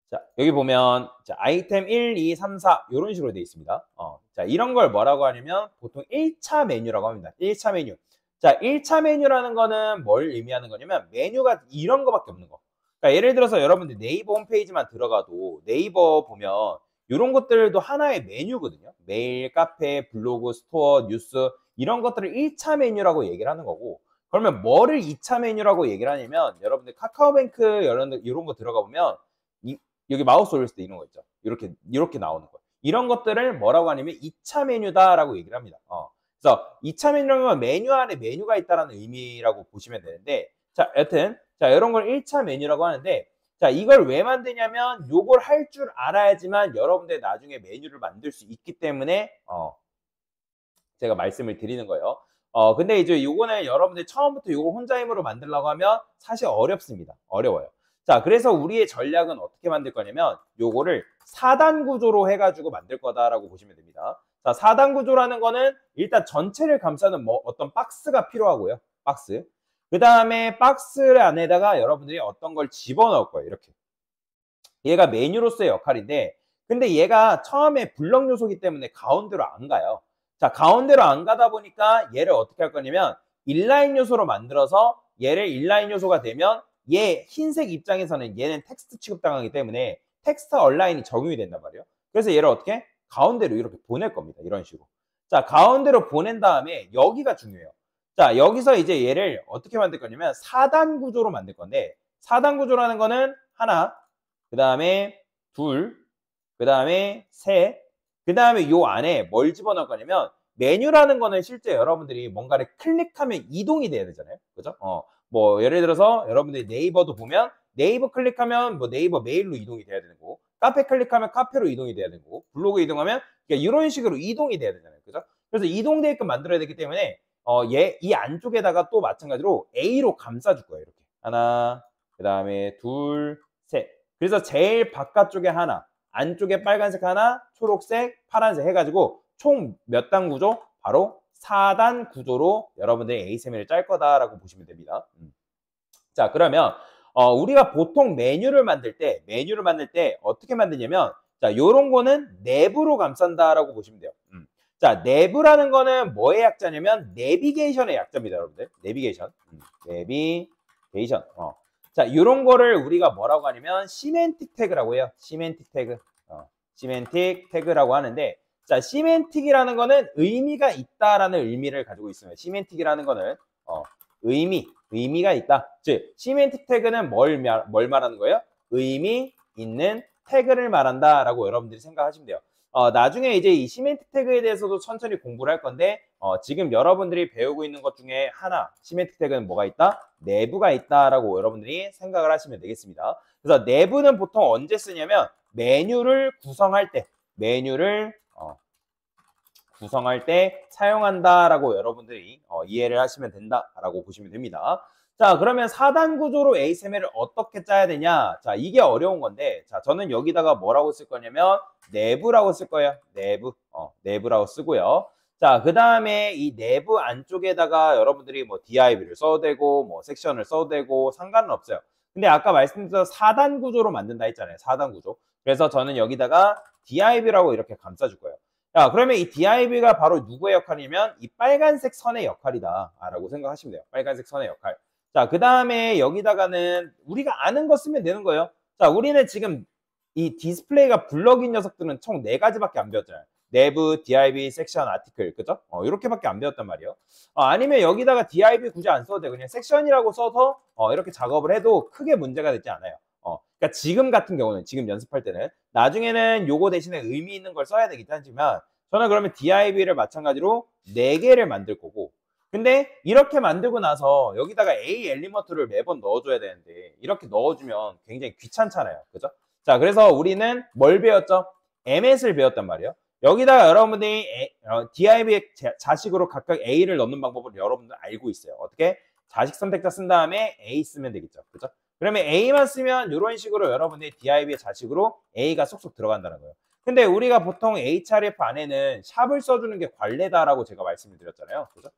자, 여기 보면 자, 아이템 1, 2, 3, 4 이런 식으로 되어 있습니다. 자, 이런 걸 뭐라고 하냐면 보통 1차 메뉴라고 합니다. 1차 메뉴. 자, 1차 메뉴라는 거는 뭘 의미하는 거냐면 메뉴가 이런 거밖에 없는 거. 그러니까 예를 들어서 여러분들 네이버 홈페이지만 들어가도 네이버 보면 이런 것들도 하나의 메뉴거든요. 메일, 카페, 블로그, 스토어, 뉴스 이런 것들을 1차 메뉴라고 얘기를 하는 거고, 그러면 뭐를 2차 메뉴라고 얘기를 하냐면 여러분들 카카오뱅크 이런 거 들어가 보면 여기 마우스 올렸을 때 이런 거 있죠. 이렇게 나오는 거. 이런 것들을 뭐라고 하냐면 2차 메뉴다라고 얘기를 합니다. 그래서 2차 메뉴라는 건 메뉴 안에 메뉴가 있다라는 의미라고 보시면 되는데, 자, 여튼 자, 이런 걸 1차 메뉴라고 하는데, 자, 이걸 왜 만드냐면 요걸 할 줄 알아야지만 여러분들 나중에 메뉴를 만들 수 있기 때문에 제가 말씀을 드리는 거예요. 근데 이제 요거는 여러분들 처음부터 요걸 혼자 힘으로 만들려고 하면 사실 어렵습니다. 어려워요. 자, 그래서 우리의 전략은 어떻게 만들 거냐면 요거를 4단 구조로 해가지고 만들 거다라고 보시면 됩니다. 자, 4단 구조라는 거는 일단 전체를 감싸는 뭐 어떤 박스가 필요하고요. 박스. 그 다음에 박스 안에다가 여러분들이 어떤 걸 집어넣을 거예요. 이렇게. 얘가 메뉴로서의 역할인데, 근데 얘가 처음에 블럭 요소이기 때문에 가운데로 안 가요. 자, 가운데로 안 가다 보니까 얘를 어떻게 할 거냐면 인라인 요소로 만들어서 얘를 인라인 요소가 되면 얘 흰색 입장에서는 얘는 텍스트 취급당하기 때문에 텍스트 얼라인이 적용이 된단 말이에요. 그래서 얘를 어떻게 가운데로 이렇게 보낼 겁니다. 이런 식으로. 자, 가운데로 보낸 다음에 여기가 중요해요. 자, 여기서 이제 얘를 어떻게 만들 거냐면 4단 구조로 만들 건데, 4단 구조라는 거는 하나, 그 다음에 둘, 그 다음에 셋, 그 다음에 요 안에 뭘 집어넣을 거냐면 메뉴라는 거는 실제 여러분들이 뭔가를 클릭하면 이동이 돼야 되잖아요. 그죠? 뭐 예를 들어서 여러분들이 네이버도 보면 네이버 클릭하면 뭐 네이버 메일로 이동이 돼야 되는 거고, 카페 클릭하면 카페로 이동이 돼야 되는 거고, 블로그 이동하면 이런 식으로 이동이 돼야 되잖아요. 그죠? 그래서 이동되게끔 만들어야 되기 때문에 이 안쪽에다가 또 마찬가지로 A로 감싸줄 거예요. 이렇게 하나, 그 다음에 둘, 셋. 그래서 제일 바깥쪽에 하나, 안쪽에 빨간색 하나, 초록색, 파란색 해가지고 총 몇 단 구조? 바로 4단 구조로 여러분들이 ASMR을 짤 거다라고 보시면 됩니다. 자, 그러면 우리가 보통 메뉴를 만들 때 어떻게 만드냐면, 자, 요런 거는 내부로 감싼다라고 보시면 돼요. 자, 내부라는 거는 뭐의 약자냐면 내비게이션의 약자입니다, 여러분들. 내비게이션. 내비게이션. 자, 요런 거를 우리가 뭐라고 하냐면 시멘틱 태그라고 해요. 시멘틱 태그. 시멘틱 태그라고 하는데, 자, 시멘틱이라는 거는 의미가 있다라는 의미를 가지고 있습니다. 시멘틱이라는 거는 의미가 있다. 즉, 시멘틱 태그는 뭘 말하는 거예요? 의미 있는 태그를 말한다라고 여러분들이 생각하시면 돼요. 나중에 이제 이 시멘틱 태그에 대해서도 천천히 공부를 할 건데, 지금 여러분들이 배우고 있는 것 중에 하나, 시멘틱 태그는 뭐가 있다? 내부가 있다라고 여러분들이 생각을 하시면 되겠습니다. 그래서 내부는 보통 언제 쓰냐면 메뉴를 구성할 때 사용한다라고 여러분들이 이해를 하시면 된다라고 보시면 됩니다. 자, 그러면 4단 구조로 ASMR을 어떻게 짜야 되냐? 자, 이게 어려운 건데, 자, 저는 여기다가 뭐라고 쓸 거냐면 내부라고 쓸 거예요. 내부라고 쓰고요. 자, 그 다음에 이 내부 안쪽에다가 여러분들이 뭐 DIV를 써도 되고 뭐 섹션을 써도 되고 상관은 없어요. 근데 아까 말씀드린 4단 구조로 만든다 했잖아요. 4단 구조. 그래서 저는 여기다가 DIV라고 이렇게 감싸줄 거예요. 자, 그러면 이 DIV가 바로 누구의 역할이냐면 이 빨간색 선의 역할이다 라고 생각하시면 돼요. 빨간색 선의 역할. 자, 그 다음에 여기다가는 우리가 아는 거 쓰면 되는 거예요. 자, 우리는 지금 이 디스플레이가 블럭인 녀석들은 총 4가지밖에 안 배웠잖아요. 내부, DIV, 섹션, 아티클, 그죠? 이렇게밖에 안 배웠단 말이에요. 아니면 여기다가 DIV 굳이 안 써도 돼. 그냥 섹션이라고 써서 이렇게 작업을 해도 크게 문제가 되지 않아요. 그러니까 지금 같은 경우는, 지금 연습할 때는, 나중에는 요거 대신에 의미 있는 걸 써야 되긴 하지만, 저는 그러면 DIV를 마찬가지로 4개를 만들 거고, 근데 이렇게 만들고 나서 여기다가 A 엘리먼트를 매번 넣어줘야 되는데, 이렇게 넣어주면 굉장히 귀찮잖아요. 그죠? 자, 그래서 우리는 뭘 배웠죠? MS를 배웠단 말이에요. 여기다가 여러분들이 DIV의 자식으로 각각 A를 넣는 방법을 여러분들 알고 있어요. 어떻게? 자식 선택자 쓴 다음에 A 쓰면 되겠죠. 그죠? 그러면 A만 쓰면 이런 식으로 여러분들이 DIV의 자식으로 A가 쏙쏙 들어간다는 거예요. 근데 우리가 보통 HRF 안에는 샵을 써주는 게 관례다라고 제가 말씀을 드렸잖아요. 그죠?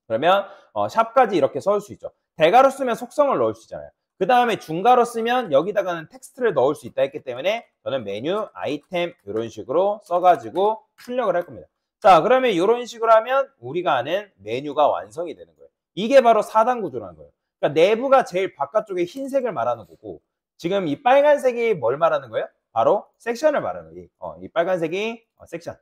그러면 샵까지 이렇게 써줄 수 있죠. 대괄호 쓰면 속성을 넣을 수 있잖아요. 그 다음에 중괄호 쓰면 여기다가는 텍스트를 넣을 수 있다 했기 때문에 저는 메뉴, 아이템 이런 식으로 써가지고 출력을 할 겁니다. 자, 그러면 이런 식으로 하면 우리가 아는 메뉴가 완성이 되는 거예요. 이게 바로 4단 구조라는 거예요. 그러니까 내부가 제일 바깥쪽에 흰색을 말하는 거고 지금 이 빨간색이 뭘 말하는 거예요? 바로 섹션을 말하는 거예요. 이 빨간색이 섹션.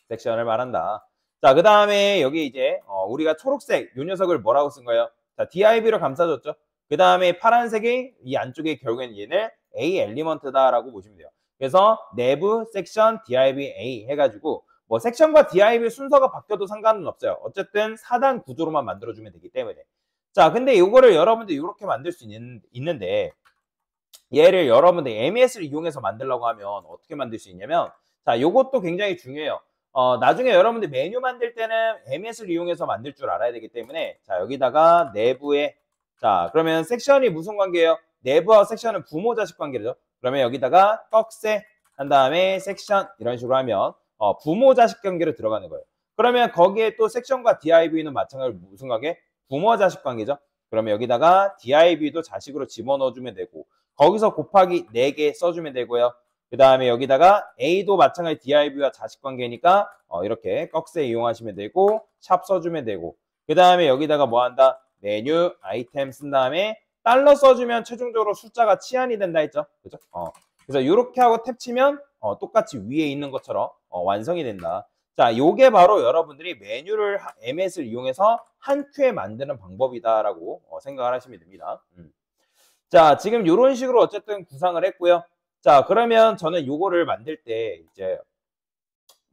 섹션을 말한다. 자, 그 다음에 여기 이제 우리가 초록색 이 녀석을 뭐라고 쓴 거예요? 자, div로 감싸줬죠. 그 다음에 파란색이 이 안쪽에 결국엔 얘는 A 엘리먼트다라고 보시면 돼요. 그래서 내부 섹션 div A 해가지고 뭐 섹션과 div 순서가 바뀌어도 상관은 없어요. 어쨌든 4단 구조로만 만들어주면 되기 때문에. 자, 근데 이거를 여러분들 이렇게 만들 수 있는데 얘를 여러분들 MES를 이용해서 만들려고 하면 어떻게 만들 수 있냐면 자, 이것도 굉장히 중요해요. 나중에 여러분들 메뉴 만들 때는 MES를 이용해서 만들 줄 알아야 되기 때문에 자, 여기다가 내부에 자, 그러면 섹션이 무슨 관계예요? 내부와 섹션은 부모 자식 관계죠. 그러면 여기다가 떡세 한 다음에 섹션 이런 식으로 하면 부모 자식 관계로 들어가는 거예요. 그러면 거기에 또 섹션과 div는 마찬가지로 무슨 관계? 부모 자식 관계죠. 그러면 여기다가 div도 자식으로 집어넣어주면 되고 거기서 곱하기 4개 써주면 되고요. 그 다음에 여기다가 A도 마찬가지 div와 자식 관계니까 이렇게 꺽쇠 이용하시면 되고 샵 써주면 되고 그 다음에 여기다가 뭐 한다? 메뉴, 아이템 쓴 다음에 달러 써주면 최종적으로 숫자가 치환이 된다 했죠. 그죠? 그래서 이렇게 하고 탭 치면 똑같이 위에 있는 것처럼 완성이 된다. 자, 요게 바로 여러분들이 메뉴를 MS를 이용해서 한 큐에 만드는 방법이다라고 생각을 하시면 됩니다. 자, 지금 이런 식으로 어쨌든 구상을 했고요. 자, 그러면 저는 요거를 만들 때 이제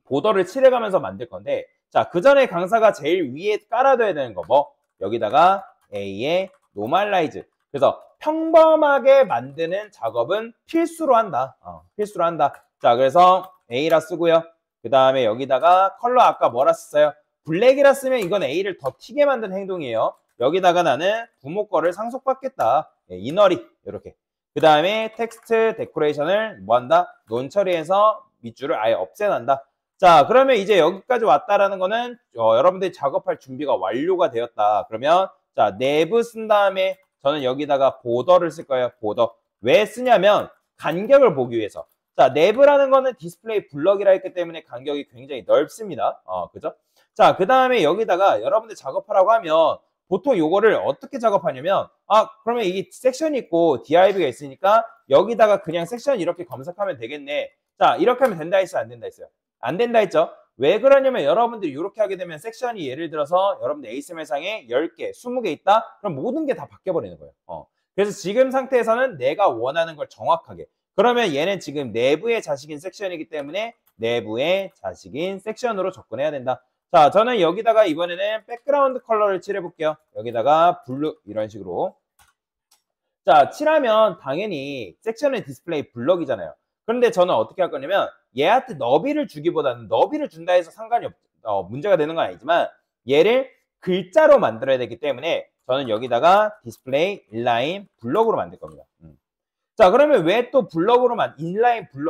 보더를 칠해가면서 만들 건데 자, 그 전에 강사가 제일 위에 깔아둬야 되는 거 뭐? 여기다가 A의 노멀라이즈. 그래서 평범하게 만드는 작업은 필수로 한다. 필수로 한다. 자, 그래서 A라 쓰고요. 그 다음에 여기다가 컬러 아까 뭐라 썼어요? 블랙이라 쓰면 이건 A를 더 튀게 만든 행동이에요. 여기다가 나는 부모 거를 상속받겠다. 이너리 이렇게. 그 다음에 텍스트 데코레이션을 뭐 한다? 논 처리해서 밑줄을 아예 없애난다. 자, 그러면 이제 여기까지 왔다라는 거는 여러분들이 작업할 준비가 완료가 되었다. 그러면 자, 내부 쓴 다음에 저는 여기다가 보더를 쓸 거예요. 보더. 왜 쓰냐면 간격을 보기 위해서. 자, 내부라는 거는 디스플레이 블럭이라 했기 때문에 간격이 굉장히 넓습니다. 그죠? 자, 그 다음에 여기다가 여러분들 작업하라고 하면 보통 요거를 어떻게 작업하냐면 그러면 이 섹션이 있고 div가 있으니까 여기다가 그냥 섹션 이렇게 검색하면 되겠네. 자, 이렇게 하면 된다 했어요? 안 된다 했어요? 안 된다 했죠? 왜 그러냐면 여러분들이 이렇게 하게 되면 섹션이 예를 들어서 여러분들 HTML상에 10개, 20개 있다? 그럼 모든 게 다 바뀌어버리는 거예요. 그래서 지금 상태에서는 내가 원하는 걸 정확하게. 그러면 얘는 지금 내부의 자식인 섹션이기 때문에 내부의 자식인 섹션으로 접근해야 된다. 자, 저는 여기다가 이번에는 백그라운드 컬러를 칠해볼게요. 여기다가 블루 이런 식으로. 자, 칠하면 당연히 섹션의 디스플레이 블럭이잖아요. 그런데 저는 어떻게 할 거냐면 얘한테 너비를 주기보다는 너비를 준다 해서 상관이 문제가 되는 건 아니지만 얘를 글자로 만들어야 되기 때문에 저는 여기다가 디스플레이 인라인 블럭으로 만들 겁니다. 자, 그러면 왜 또 블럭으로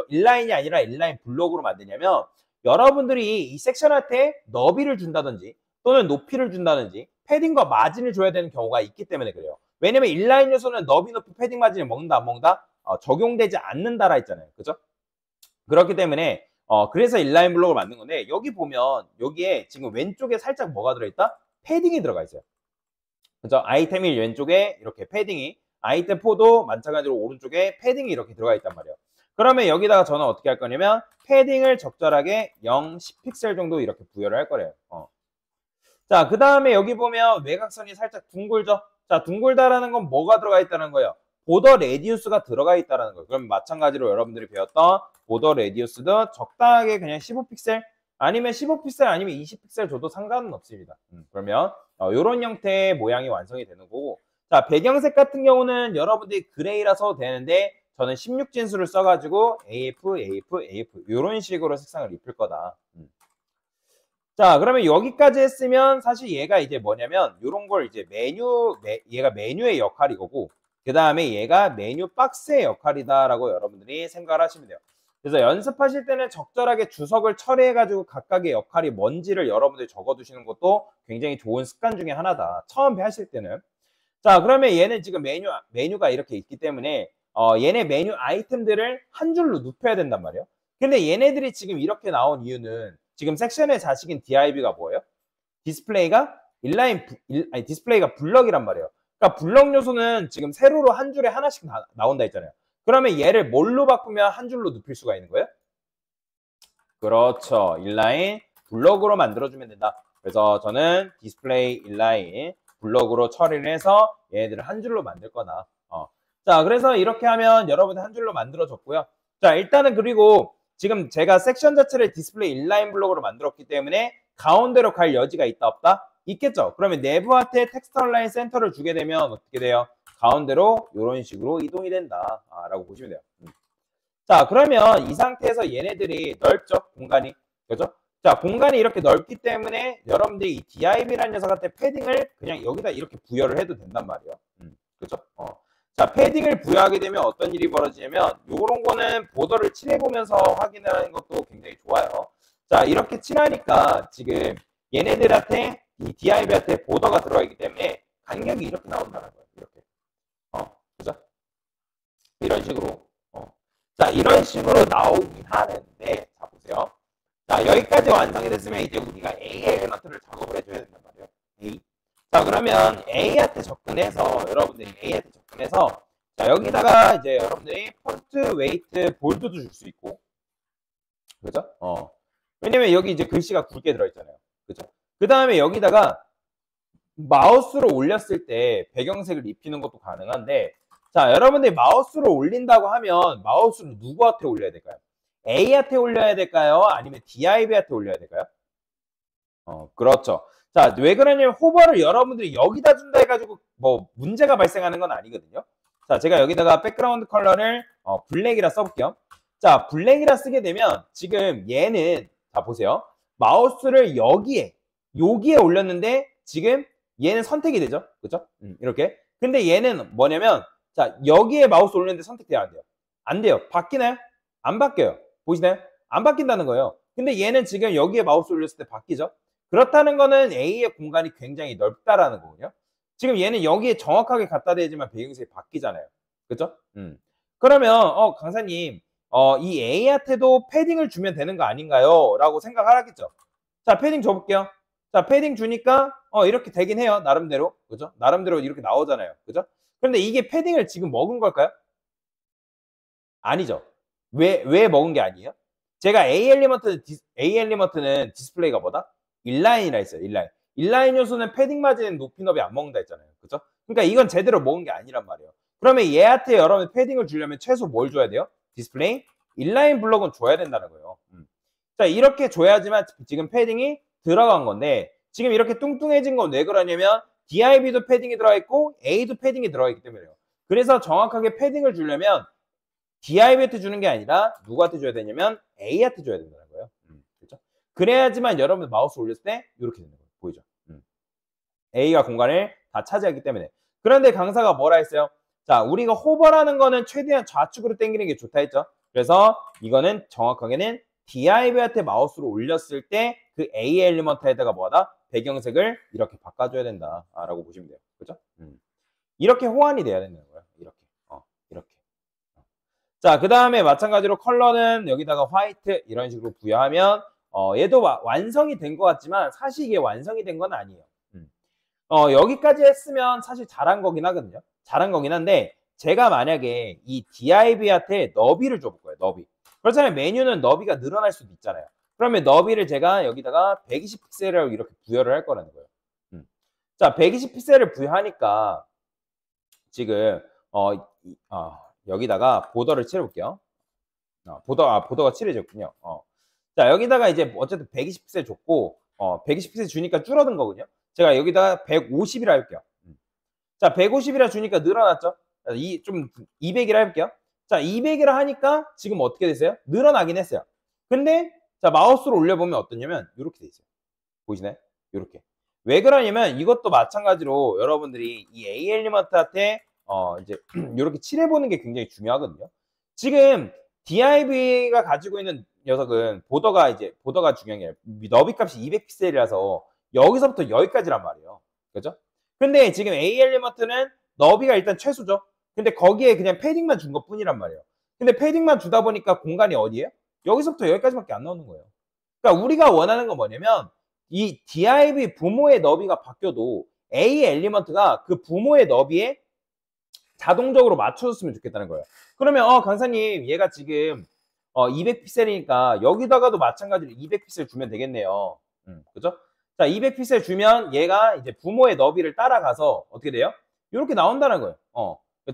인라인이 아니라 인라인 블럭으로 만드냐면 여러분들이 이 섹션한테 너비를 준다든지 또는 높이를 준다든지 패딩과 마진을 줘야 되는 경우가 있기 때문에 그래요. 왜냐면 인라인 요소는 너비, 높이, 패딩, 마진을 먹는다 안 먹는다? 적용되지 않는다라 했잖아요. 그죠? 그렇기 때문에 그래서 인라인 블록을 만든 건데 여기 보면 여기에 지금 왼쪽에 살짝 뭐가 들어있다? 패딩이 들어가 있어요. 그죠? 아이템 1 왼쪽에 이렇게 패딩이 아이템 4도 마찬가지로 오른쪽에 패딩이 이렇게 들어가 있단 말이에요. 그러면 여기다가 저는 어떻게 할 거냐면 패딩을 적절하게 0, 10픽셀 정도 이렇게 부여를 할 거래요. 자, 그 다음에 여기 보면 외곽선이 살짝 둥글죠? 자, 둥글다라는 건 뭐가 들어가 있다는 거예요? 보더 레디우스가 들어가 있다는 거예요. 그럼 마찬가지로 여러분들이 배웠던 보더 레디우스도 적당하게 그냥 15픽셀 아니면 15픽셀 아니면 20픽셀 줘도 상관은 없습니다. 그러면 이런 형태의 모양이 완성이 되는 거고 자, 배경색 같은 경우는 여러분들이 그레이라서 되는데 저는 16진수를 써가지고 AF, AF, AF 이런 식으로 색상을 입힐 거다. 자, 그러면 여기까지 했으면 사실 얘가 이제 뭐냐면 이런 걸 이제 얘가 메뉴의 역할이고 그 다음에 얘가 메뉴 박스의 역할이다라고 여러분들이 생각을 하시면 돼요. 그래서 연습하실 때는 적절하게 주석을 처리해가지고 각각의 역할이 뭔지를 여러분들이 적어두시는 것도 굉장히 좋은 습관 중에 하나다. 처음 하실 때는. 자, 그러면 얘는 지금 메뉴가 이렇게 있기 때문에 얘네 메뉴 아이템들을 한 줄로 눕혀야 된단 말이에요. 근데 얘네들이 지금 이렇게 나온 이유는 지금 섹션의 자식인 div가 뭐예요? 디스플레이가 아니 디스플레이가 블럭이란 말이에요. 그러니까 블럭 요소는 지금 세로로 한 줄에 하나씩 나온다 했잖아요. 그러면 얘를 뭘로 바꾸면 한 줄로 눕힐 수가 있는 거예요? 그렇죠. 인라인 블럭으로 만들어주면 된다. 그래서 저는 디스플레이 인라인 블럭으로 처리를 해서 얘네들을 한 줄로 만들 거다. 자, 그래서 이렇게 하면 여러분들 한 줄로 만들어줬고요. 자, 일단은 그리고 지금 제가 섹션 자체를 디스플레이 인라인 블럭으로 만들었기 때문에 가운데로 갈 여지가 있다 없다? 있겠죠. 그러면 내부한테 텍스트 얼라인 센터를 주게 되면 어떻게 돼요? 가운데로 이런 식으로 이동이 된다 라고 보시면 돼요. 자, 그러면 이 상태에서 얘네들이 넓죠, 공간이. 그죠? 자, 공간이 이렇게 넓기 때문에 여러분들이 이 div라는 녀석한테 패딩을 그냥 여기다 이렇게 부여를 해도 된단 말이에요. 그죠? 자, 패딩을 부여하게 되면 어떤 일이 벌어지냐면 요런 거는 보더를 칠해보면서 확인하는 것도 굉장히 좋아요. 자, 이렇게 칠하니까 지금 얘네들한테 이 div한테 보더가 들어가 있기 때문에 간격이 이렇게 나온다는 거예요. 이렇게. 그죠? 이런 식으로. 자, 이런 식으로 나오긴 하는데, 자, 보세요. 자, 여기까지 완성이 됐으면 이제 우리가 A 엘리먼트를 작업을 해줘야 된단 말이에요. A. 자, 그러면 A한테 접근해서, 여러분들이 A한테 접근해서, 자, 여기다가 이제 여러분들이 폰트, 웨이트, 볼드도 줄 수 있고, 그죠? 왜냐면 여기 이제 글씨가 굵게 들어있잖아요. 그죠? 그 다음에 여기다가 마우스로 올렸을 때 배경색을 입히는 것도 가능한데, 자, 여러분들이 마우스로 올린다고 하면 마우스를 누구한테 올려야 될까요? A한테 올려야 될까요? 아니면 div한테 올려야 될까요? 그렇죠. 자, 왜 그러냐면 호버를 여러분들이 여기다 준다 해가지고 뭐 문제가 발생하는 건 아니거든요. 자, 제가 여기다가 백그라운드 컬러를 블랙이라 써볼게요. 자, 블랙이라 쓰게 되면 지금 얘는 자, 보세요. 마우스를 여기에 올렸는데 지금 얘는 선택이 되죠. 그죠? 이렇게. 근데 얘는 뭐냐면 자, 여기에 마우스 올렸는데 선택돼야 안 돼요. 안 돼요. 바뀌나요? 안 바뀌어요. 보이시나요? 안 바뀐다는 거예요. 근데 얘는 지금 여기에 마우스 올렸을 때 바뀌죠? 그렇다는 거는 A의 공간이 굉장히 넓다라는 거군요. 지금 얘는 여기에 정확하게 갖다 대지만 배경색이 바뀌잖아요. 그죠? 그러면 강사님 이 A한테도 패딩을 주면 되는 거 아닌가요? 라고 생각하겠죠. 자, 패딩 줘볼게요. 자, 패딩 주니까 이렇게 되긴 해요. 나름대로. 그죠? 나름대로 이렇게 나오잖아요. 그죠? 그런데 이게 패딩을 지금 먹은 걸까요? 아니죠. 왜 먹은 게 아니에요? 제가 A 엘리먼트는 디스플레이가 뭐다? 인라인이라 했어요. 인라인. 인라인 요소는 패딩 마진 높이 너비 안 먹는다 했잖아요. 그죠? 그러니까 이건 제대로 먹은 게 아니란 말이에요. 그러면 얘한테 여러분 패딩을 주려면 최소 뭘 줘야 돼요? 디스플레이? 인라인 블럭은 줘야 된다는 거예요. 자, 이렇게 줘야지만 지금 패딩이 들어간 건데 지금 이렇게 뚱뚱해진 건 왜 그러냐면 div도 패딩이 들어가 있고 A도 패딩이 들어가 있기 때문에요. 그래서 정확하게 패딩을 주려면 div한테 주는 게 아니라 누구한테 줘야 되냐면 A한테 줘야 된다는 거예요. 그렇죠? 그래야지만 여러분 마우스 올렸을 때 이렇게 되는 거예요. 보이죠? A가 공간을 다 차지하기 때문에. 그런데 강사가 뭐라 했어요? 자, 우리가 호버라는 거는 최대한 좌측으로 당기는 게 좋다 했죠? 그래서 이거는 정확하게는 div한테 마우스로 올렸을 때 그 A 엘리먼트에다가 뭐하다? 배경색을 이렇게 바꿔줘야 된다라고 보시면 돼요. 그죠? 이렇게 호환이 돼야 된다는 거예요. 이렇게. 이렇게. 자, 그 다음에 마찬가지로 컬러는 여기다가 화이트 이런 식으로 부여하면 얘도 완성이 된 것 같지만 사실 이게 완성이 된 건 아니에요. 여기까지 했으면 사실 잘한 거긴 하거든요. 잘한 거긴 한데 제가 만약에 이 div한테 너비를 줘볼 거예요. 너비. 그렇잖아요. 메뉴는 너비가 늘어날 수도 있잖아요. 그러면 너비를 제가 여기다가 120픽셀을 이렇게 부여를 할 거라는 거예요. 자, 120픽셀을 부여하니까 지금 여기다가 보더를 칠해볼게요. 보더가 칠해졌군요. 자, 여기다가 이제 어쨌든 120픽셀 줬고 120픽셀 주니까 줄어든 거거든요. 제가 여기다가 150이라 할게요. 자, 150이라 주니까 늘어났죠. 좀 200이라 해볼게요. 자, 200이라 하니까 지금 어떻게 됐어요? 늘어나긴 했어요. 근데 자, 마우스로 올려보면 어떠냐면 이렇게 돼 있어요. 보이시나요? 이렇게. 왜 그러냐면 이것도 마찬가지로 여러분들이 이 A 엘리먼트한테 이제 이렇게 칠해보는 게 굉장히 중요하거든요. 지금 div가 가지고 있는 녀석은 보더가 중요한 게 아니라 너비 값이 200픽셀이라서 여기서부터 여기까지란 말이에요. 그죠? 근데 지금 A 엘리먼트는 너비가 일단 최소죠. 근데 거기에 그냥 패딩만 준 것뿐이란 말이에요. 근데 패딩만 주다 보니까 공간이 어디예요? 여기서부터 여기까지밖에 안 나오는 거예요. 그러니까 우리가 원하는 건 뭐냐면 이 div 부모의 너비가 바뀌어도 A 엘리먼트가 그 부모의 너비에 자동적으로 맞춰줬으면 좋겠다는 거예요. 그러면 강사님 얘가 지금 200픽셀이니까 여기다가도 마찬가지로 200픽셀 주면 되겠네요. 그죠? 자, 200픽셀 주면 얘가 이제 부모의 너비를 따라가서 어떻게 돼요? 이렇게 나온다는 거예요.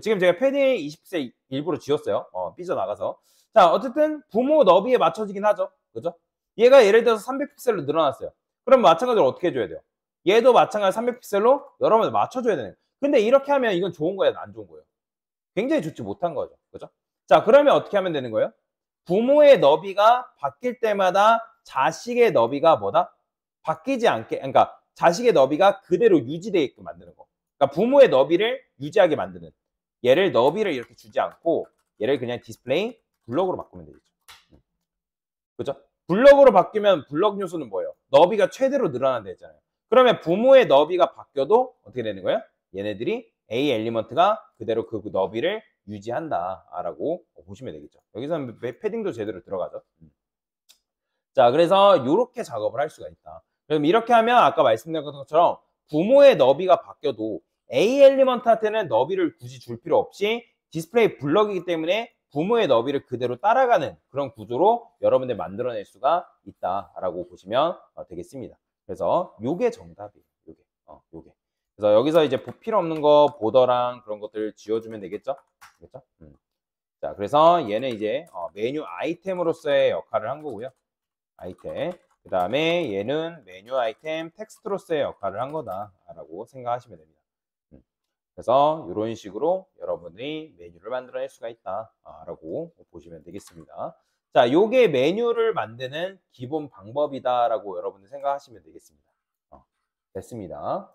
지금 제가 패딩 20픽셀 일부러 지웠어요. 삐져나가서. 자, 어쨌든 부모 너비에 맞춰지긴 하죠. 그죠? 얘가 예를 들어서 300픽셀로 늘어났어요. 그럼 마찬가지로 어떻게 해줘야 돼요? 얘도 마찬가지로 300픽셀로 여러분들 맞춰줘야 되는 거예요. 근데 이렇게 하면 이건 좋은 거예요? 안 좋은 거예요? 굉장히 좋지 못한 거죠. 그죠? 자, 그러면 어떻게 하면 되는 거예요? 부모의 너비가 바뀔 때마다 자식의 너비가 뭐다? 바뀌지 않게, 그러니까 자식의 너비가 그대로 유지되게끔 만드는 거. 그러니까 부모의 너비를 유지하게 만드는. 얘를 너비를 이렇게 주지 않고 얘를 그냥 디스플레이 블럭으로 바꾸면 되겠죠. 그죠? 블럭으로 바뀌면 블럭 요소는 뭐예요? 너비가 최대로 늘어난다 했잖아요. 그러면 부모의 너비가 바뀌어도 어떻게 되는 거예요? 얘네들이 A 엘리먼트가 그대로 그 너비를 유지한다라고 보시면 되겠죠. 여기서는 패딩도 제대로 들어가죠. 자, 그래서 이렇게 작업을 할 수가 있다. 그럼 이렇게 하면 아까 말씀드린 것처럼 부모의 너비가 바뀌어도 A 엘리먼트한테는 너비를 굳이 줄 필요 없이 디스플레이 블럭이기 때문에 부모의 너비를 그대로 따라가는 그런 구조로 여러분들 만들어낼 수가 있다라고 보시면 되겠습니다. 그래서 요게 정답이에요. 요게. 그래서 여기서 이제 필요 없는 거 보더랑 그런 것들 지워주면 되겠죠? 되겠죠? 자, 그래서 얘는 이제 메뉴 아이템으로서의 역할을 한 거고요. 아이템. 그 다음에 얘는 메뉴 아이템 텍스트로서의 역할을 한 거다라고 생각하시면 됩니다. 그래서 이런 식으로 여러분이 메뉴를 만들어낼 수가 있다라고 보시면 되겠습니다. 자, 요게 메뉴를 만드는 기본 방법이다라고 여러분들 생각하시면 되겠습니다. 됐습니다.